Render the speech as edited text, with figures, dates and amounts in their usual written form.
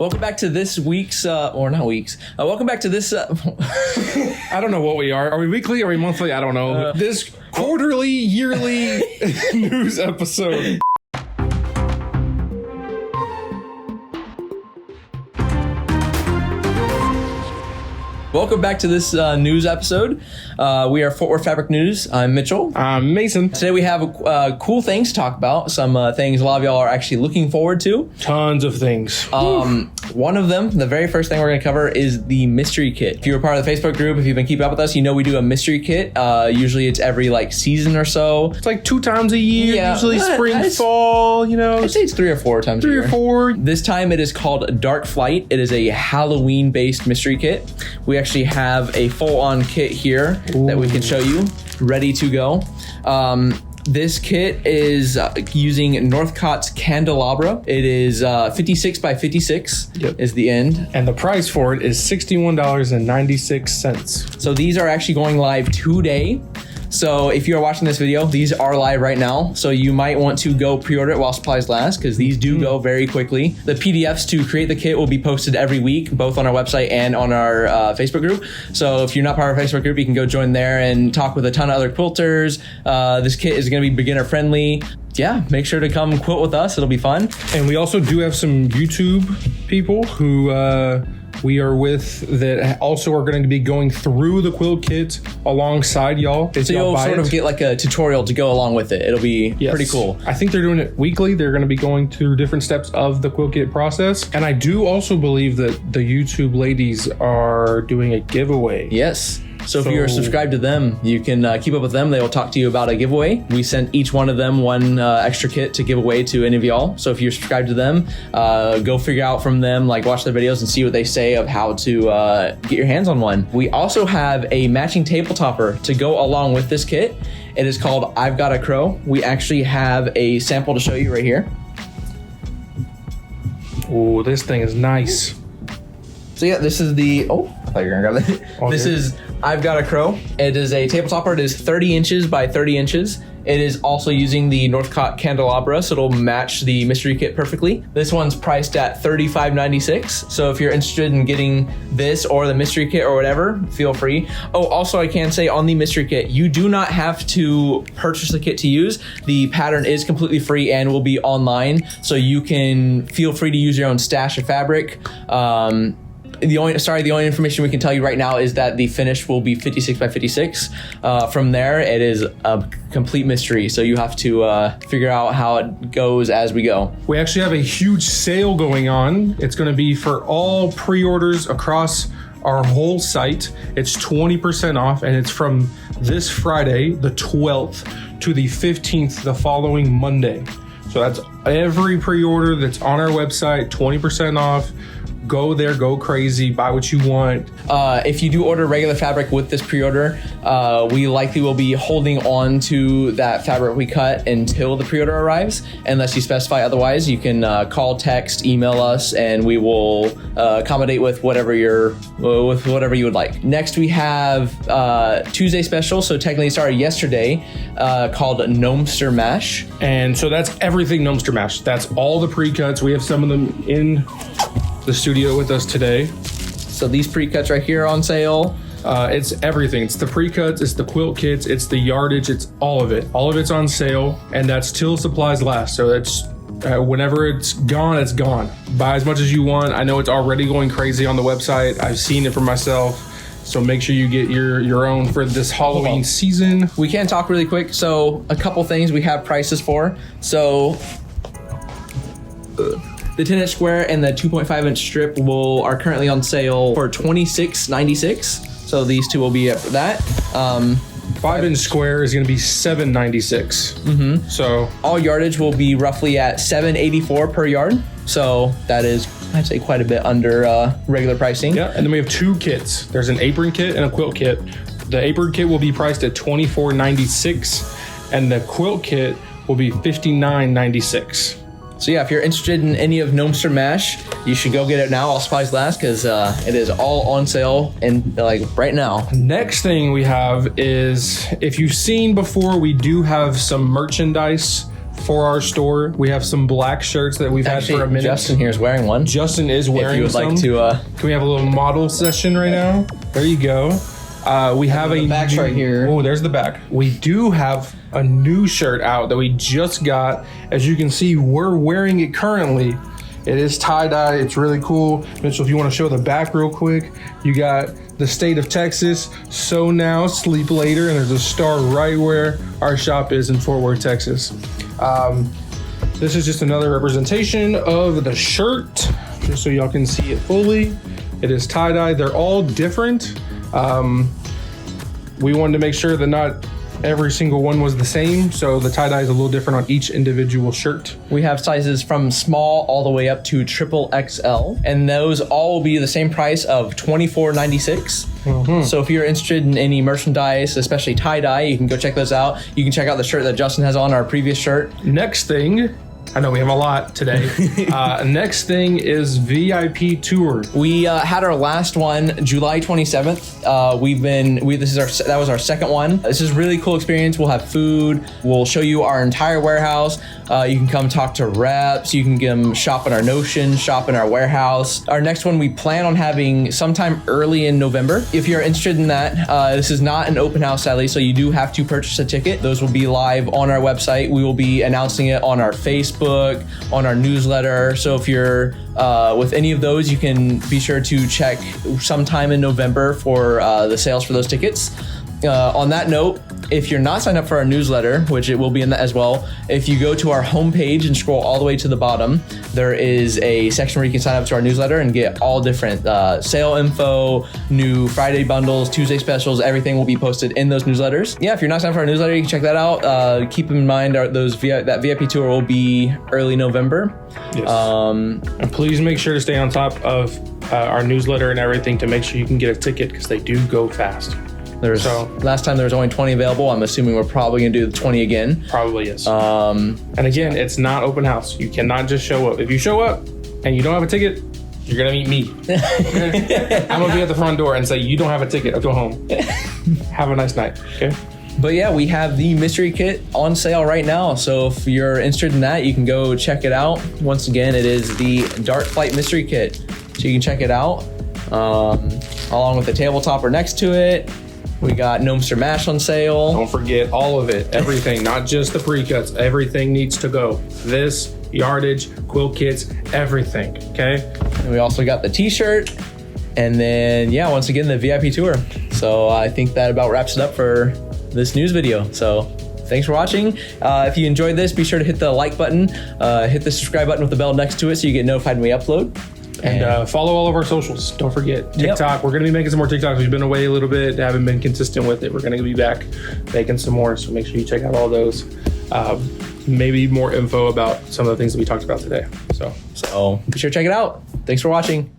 Welcome back to this week's, or not week's, welcome back to this, I don't know what we are. Are we weekly? Are we monthly? I don't know. This quarterly, yearly news episode. Welcome back to this news episode. We are Fort Worth Fabric News. I'm Mitchell. I'm Mason. Today we have cool things to talk about. Some things a lot of y'all are actually looking forward to. Tons of things. One of them, the very first thing we're going to cover is the mystery kit. If you're a part of the Facebook group, if you've been keeping up with us, you know we do a mystery kit. Usually it's every season or so. It's like 2 times a year. Yeah, usually spring, fall, you know. I'd say it's 3 or 4 times a year. 3 or 4. This time it is called Dark Flight. It is a Halloween-based mystery kit. We actually have a full-on kit here that we can show you, ready to go. This kit is using Northcott's candelabra. It is 56 by 56 is the end. And the price for it is $61.96. So these are actually going live today. So if you're watching this video, these are live right now. So you might want to go pre-order it while supplies last because these do go very quickly. The PDFs to create the kit will be posted every week, both on our website and on our Facebook group. So if you're not part of our Facebook group, you can go join there and talk with a ton of other quilters. This kit is going to be beginner friendly. Yeah, make sure to come quilt with us. It'll be fun. And we also do have some YouTube people who we are with that also are going to be going through the quilt kit alongside y'all. So you'll sort of get like a tutorial to go along with it. It'll be pretty cool. I think they're doing it weekly. They're going to be going through different steps of the quilt kit process. And I do also believe that the YouTube ladies are doing a giveaway. Yes. So if you're subscribed to them, you can keep up with them. They will talk to you about a giveaway. We sent each one of them one extra kit to give away to any of y'all. So if you're subscribed to them, go figure out from them, watch their videos and see what they say of how to get your hands on one. We also have a matching table topper to go along with this kit. It is called I've Got a Crow. We actually have a sample to show you right here. Oh, this thing is nice. So yeah, this is the, I thought you were gonna grab that. This is I've Got a Crow. It is a table topper. It is 30 inches by 30 inches. It is also using the Northcott candelabra, so it'll match the mystery kit perfectly. This one's priced at $35.96. So if you're interested in getting this or the mystery kit or whatever, feel free. Oh, also I can say on the mystery kit, you do not have to purchase the kit to use. The pattern is completely free and will be online, so you can feel free to use your own stash of fabric. The only information we can tell you right now is that the finish will be 56 by 56. From there, it is a complete mystery. So you have to figure out how it goes as we go. We actually have a huge sale going on. It's going to be for all pre-orders across our whole site. It's 20% off, and it's from this Friday, the 12th, to the 15th, the following Monday. So that's every pre-order that's on our website, 20% off. Go there, go crazy, buy what you want. If you do order regular fabric with this pre-order, we likely will be holding on to that fabric we cut until the pre-order arrives. Unless you specify otherwise, you can call, text, email us, and we will accommodate with whatever you would like. Next, we have Tuesday special, so technically it started yesterday, called Gnome-ster Mash. And so that's everything Gnome-ster Mash. That's all the pre-cuts. We have some of them in the studio with us today. So these pre-cuts right here are on sale. It's everything. It's the pre-cuts, it's the quilt kits, it's the yardage, it's all of it. All of it's on sale, and that's till supplies last. So that's whenever it's gone, it's gone. Buy as much as you want. I know it's already going crazy on the website. I've seen it for myself. So make sure you get your own for this Halloween season. We can talk really quick. So a couple things we have prices for. So the 10-inch square and the 2.5-inch strip are currently on sale for $26.96. So these two will be up for that. 5-inch square is going to be $7.96. So all yardage will be roughly at $7.84 per yard. So that is, I'd say, quite a bit under regular pricing. Yeah, and then we have 2 kits. There's an apron kit and a quilt kit. The apron kit will be priced at $24.96, and the quilt kit will be $59.96. So yeah, if you're interested in any of Gnome-ster Mash, you should go get it now. All supplies last, because it is all on sale and right now. Next thing we have is, if you've seen before, we do have some merchandise for our store. We have some black shirts that we've had for a minute. Justin here is wearing one. Justin is wearing If you would some. like to... Can we have a little model session right now? There you go. We have the back's right here. Oh, there's the back. We do have a new shirt out that we just got. As you can see, we're wearing it currently. It is tie-dye. It's really cool. Mitchell, if you want to show the back real quick, you got the state of Texas. So now, sleep later, and there's a star right where our shop is in Fort Worth, Texas. This is just another representation of the shirt, just so y'all can see it fully. It is tie-dye. They're all different. We wanted to make sure that not every single one was the same, so the tie-dye is a little different on each individual shirt. We have sizes from small all the way up to triple XL, and those all will be the same price of $24.96. So if you're interested in any merchandise, especially tie-dye, you can go check those out. You can check out the shirt that Justin has on, our previous shirt. Next thing, I know we have a lot today. Next thing is VIP tour. We had our last one July 27th. That was our second one. This is a really cool experience. We'll have food. We'll show you our entire warehouse. You can come talk to reps. You can come shop in our Notion, shop in our warehouse. Our next one we plan on having sometime early in November. If you're interested in that, this is not an open house, sadly, so you do have to purchase a ticket. Those will be live on our website. We will be announcing it on our Facebook, on our newsletter. So if you're with any of those, you can be sure to check sometime in November for the sales for those tickets. On that note, if you're not signed up for our newsletter, which it will be in that as well, if you go to our homepage and scroll all the way to the bottom, there is a section where you can sign up to our newsletter and get all different sale info, new Friday bundles, Tuesday specials, everything will be posted in those newsletters. Yeah, if you're not signed up for our newsletter, you can check that out. Keep in mind that VIP tour will be early November. Yes. And please make sure to stay on top of our newsletter and everything to make sure you can get a ticket, because they do go fast. Last time there was only 20 available. I'm assuming we're probably gonna do the 20 again. Probably, yes. And again, it's not open house. You cannot just show up. If you show up and you don't have a ticket, you're gonna meet me. I'm gonna be at the front door and say, you don't have a ticket, I'll go home. Have a nice night, okay? But yeah, we have the mystery kit on sale right now. So if you're interested in that, you can go check it out. Once again, it is the Dart Flight mystery kit. So you can check it out along with the table topper next to it. We got Gnome-ster mash on sale. Don't forget all of it, everything, not just the pre-cuts. Everything needs to go. This, yardage, quilt kits, everything, okay? And we also got the t-shirt. And then, yeah, once again, the VIP tour. So I think that about wraps it up for this news video. So thanks for watching. If you enjoyed this, be sure to hit the like button, hit the subscribe button with the bell next to it so you get notified when we upload. And follow all of our socials. Don't forget TikTok. Yep. We're going to be making some more TikToks. We've been away a little bit. Haven't been consistent with it. We're going to be back making some more. So make sure you check out all those. Maybe more info about some of the things that we talked about today. So be sure to check it out. Thanks for watching.